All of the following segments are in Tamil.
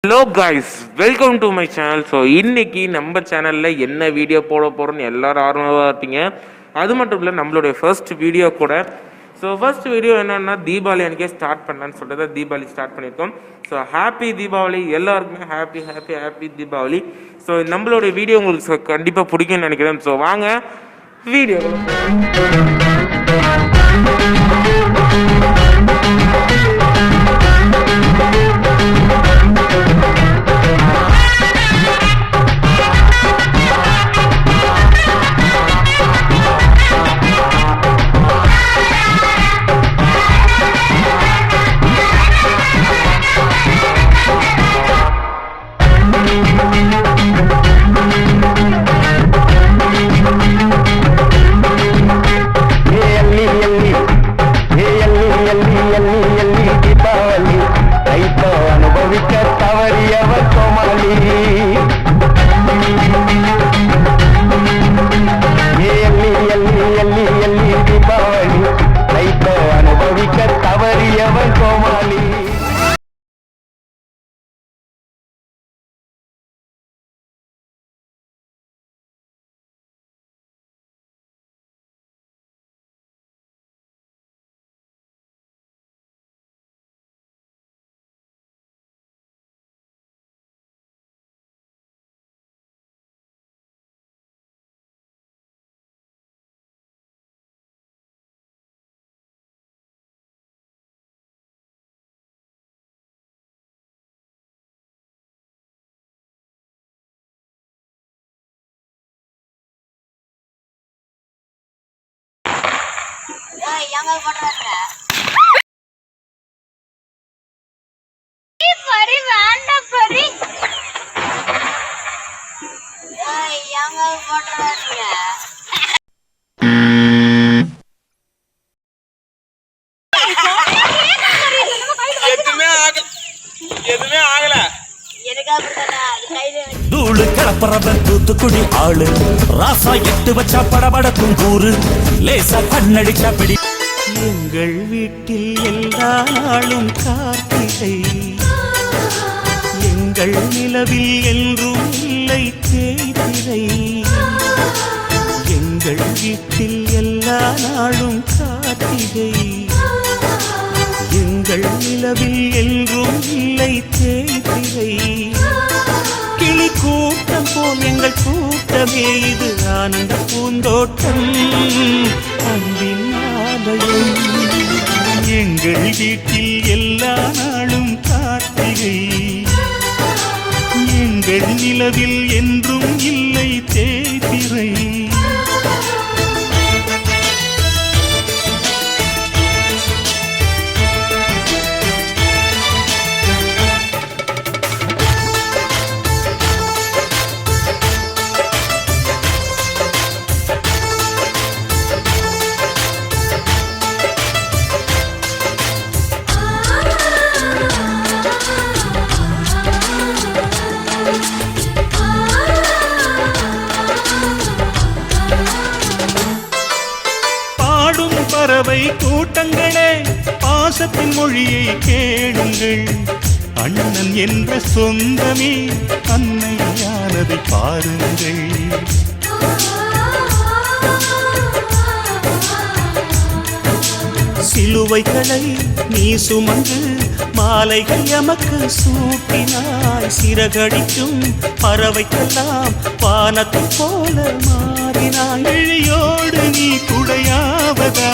Hello guys, welcome to my channel. So இன்னைக்கு நம்ம சேனலில் என்ன வீடியோ போட போகிறோன்னு எல்லோரும் ஆர்வமாக இருப்பீங்க. அது மட்டும் இல்லை, நம்மளுடைய ஃபர்ஸ்ட் வீடியோ கூட. ஸோ ஃபர்ஸ்ட் வீடியோ என்னென்னா தீபாவளி அன்றைக்கே ஸ்டார்ட் பண்ணலான்னு சொல்லிட்டு தான் தீபாவளி ஸ்டார்ட் பண்ணியிருக்கோம். ஸோ ஹாப்பி தீபாவளி எல்லாருக்குமே, happy happy happy Deepavali. So நம்மளுடைய வீடியோ உங்களுக்கு கண்டிப்பாக பிடிக்கும்னு நினைக்கிறேன். ஸோ வாங்க வீடியோ. எதுவுமே ஆகல. தூளு கிளப்புறவன் தூத்துக்குடி ஆளு, ராசா எட்டு வச்சா படபடக்கும் கூறு, லேசா கண்ணடிச்சா பிடி. எங்கள் வீட்டில் எல்லா நாளும் கார்த்திகை, எங்கள் நிலவில் என்றும் இல்லை தேய்திரை. எங்கள் வீட்டில் எல்லா நாளும் கார்த்திகை, எங்கள் நிலவில் என்றும் இல்லை தேய்திரை. கிளி கூட்டம் போல் எங்கள் கூட்டமே, இது ஆனந்த பூந்தோட்டம், அன்பின் ஆலயம். எங்கள் வீட்டில் எல்லா நாளும் கார்த்திகை, எங்கள் நிலவில் என்றும் இல்லை தேய்திரை. பறவை கூட்டங்களே, பாசத்தின் மொழியை கேளுங்கள். அண்ணன் என்ற சொந்தமே அன்னையானதை பாருங்கள். சிலுவைகளை நீ சுமந்து மாலைகள் எமக்கு சூட்டினாய். சிறகடிக்கும் பறவைக்கெல்லாம் வானத்தை போல மாறினாய். இழையோடு நீ குடையாவதா?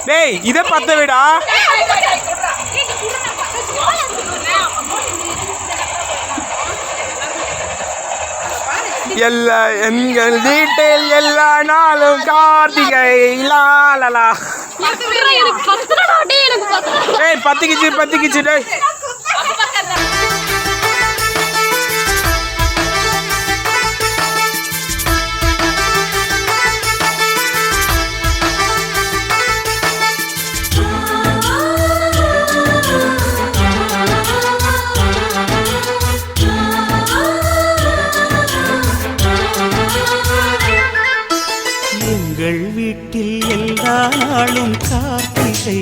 டேய் இதை பத்த விடா. எல்லா எங்கள் வீட்டில் எல்லா நாளும் கார்த்திகை. லாலலா. டேய் பத்திக்கிச்சு டேய். எங்கள் வீட்டில் எல்லா நாளும் கார்த்திகை,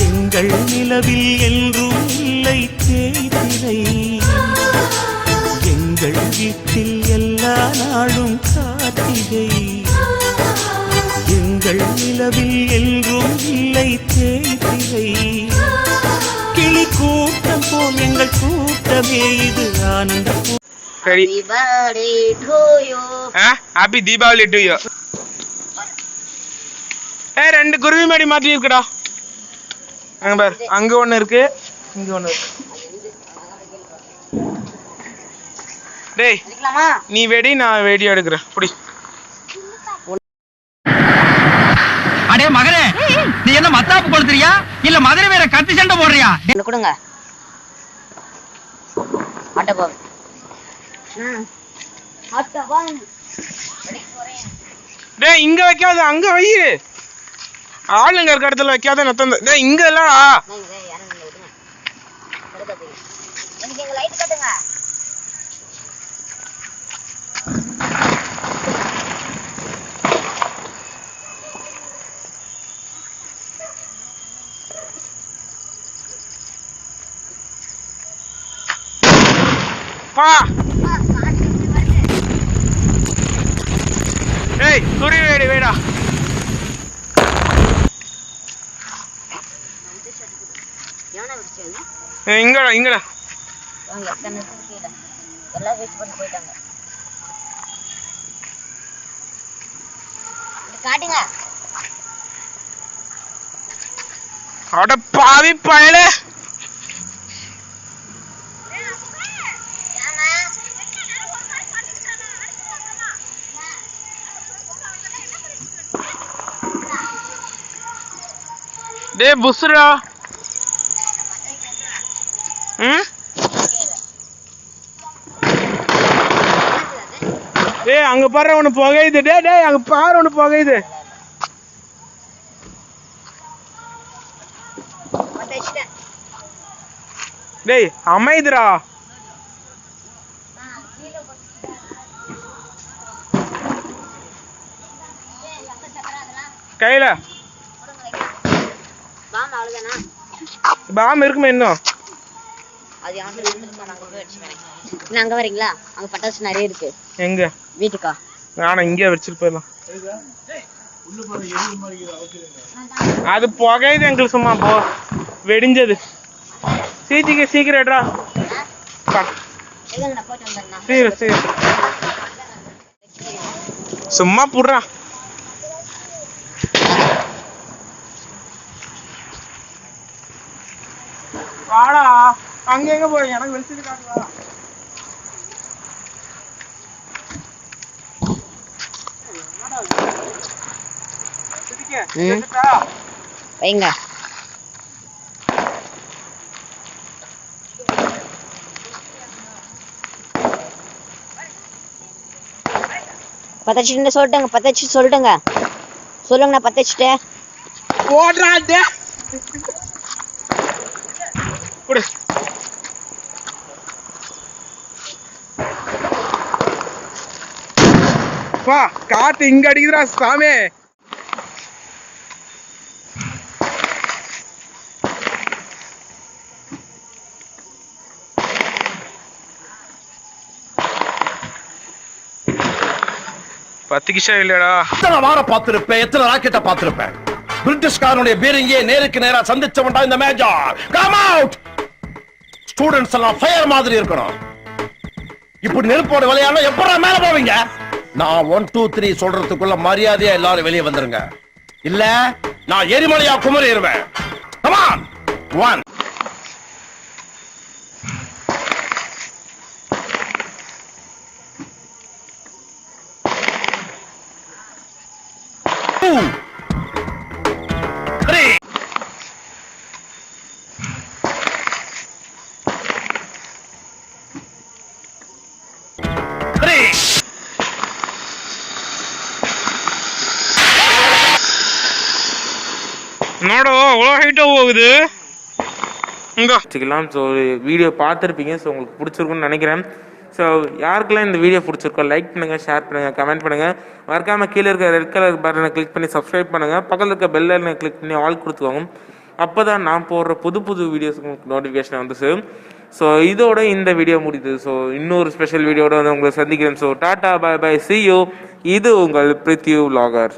எங்கள் நிலவில் என்றும் இல்லை தேய்திரை. எங்கள் வீட்டில் எல்லா நாளும் கார்த்திகை, எங்கள் நிலவில் என்றும் இல்லை தேய்திரை. கிளி கூட்டம் போல் எங்கள் கூட்டமே இது ஆனந்த. Happy Deepavali to you. ரெண்டு குருவி மாடி மாட்டி இருக்குடா. அங்க பாரு, அங்க ஒண்ணு இருக்கு, இங்க ஒண்ணு இருக்கு. டேய் நீ வெடி, நான் வீடியோ எடுக்கிறேன். புடி. அடே மகனே, நீ என்ன மத்தாப்பு கொடுத்துறியா இல்ல மதுரை வேற கத்தி சண்டை போடுறியா? கொடுங்க ஆட்டோ போ. டேய் இங்க வைக்காத, அங்க வை. ஆளுங்க இருக்க இடத்துல வைக்காத. நத்தம். டேய் இங்க இல்லடா. எனக்கு எங்க லைட் கட்டுங்க. பா. டேய் குருவி வேடி வேடா. இங்கடா இங்கடா. எல்லாம் வெயிட் பண்ணி போயிட்டாங்க. காட்டுங்க. அட பாவி பயலே. டே புஸ்ரா. டேய் அங்க பாரு ஒண்ணு புகையுது. டேய் டேய் அங்க பாரு ஒண்ணு புகையுது. டேய் அமைதிரா. கையில பாம் இருக்குமே இன்னும். அங்க வரீங்களா? அங்க பட்டாசு நிறைய இருக்கு. எங்க வீட்டுக்கா? நானும் இங்கே வச்சுட்டு போயிடலாம். அது புகையுது எங்களுக்கு. சும்மா போ வெடிஞ்சது. சீக்கிரம்டா. சீக்கிரம் சும்மா புடுறா. வாடா. அங்க எங்க போறீங்க? எனக்கு வெளிச்சது காட்டுவா. வைங்க. பத்தச்சுட்டு சொல்லிட்டுங்க. பத்தச்சு சொல்லிட்டுங்க. சொல்லுங்க. நான் பத்தச்சுட்டேன். ஓடுறாடே. குடு. வா காத்து இங்க அடிக்குதுடா சாமி. பத்து கிஷா இல்லடா. எத்தனை வாரம் பார்த்திருப்பேன், எத்தனை ராக்கெட்டை பார்த்திருப்பேன். பிரிட்டிஷ்காரனுடைய பீரிங்கே நேருக்கு நேரா சந்திச்சவன்டா இந்த மேஜர். Come out. ஸ்டூடண்ட்ஸ் எல்லாம் ஃபயர் மாதிரி இருக்கணும். இப்படி நெருப்போட விளையாட எப்படா மேல போவீங்க? நான் 1 2 3 சொல்றதுக்குள்ள மரியாதையா எல்லாரும் வெளியே வந்துருங்க. இல்ல நான் எரிமலையா குமரிடுவேன். Come on. 1 2 3 என்னடா அவ்வளோ ஹைட்டா போகுது. ஸோ வீடியோ பார்த்துருப்பீங்க. ஸோ உங்களுக்கு பிடிச்சிருக்குன்னு நினைக்கிறேன். ஸோ ஸோ யாருக்கெல்லாம் இந்த வீடியோ பிடிச்சிருக்கோ லைக் பண்ணுங்கள், ஷேர் பண்ணுங்கள், கமெண்ட் பண்ணுங்கள். மறக்காமல் கீழே இருக்க ரெட் கலர் பட்டனை கிளிக் பண்ணி சப்ஸ்கிரைப் பண்ணுங்கள். பக்கத்தில் இருக்க பெல் ஐக்கனை கிளிக் பண்ணி ஆல் கொடுத்துக்கோங்க. அப்போ தான் நான் போடுற புது வீடியோஸ் உங்களுக்கு நோட்டிஃபிகேஷன் வந்து சேரும். ஸோ இதோட இந்த வீடியோ முடியுது. ஸோ இன்னொரு ஸ்பெஷல் வீடியோட வந்து உங்களை சந்திக்கிறேன். So tata, bye bye, see you. இது உங்கள் பிரித்யூ vlogger.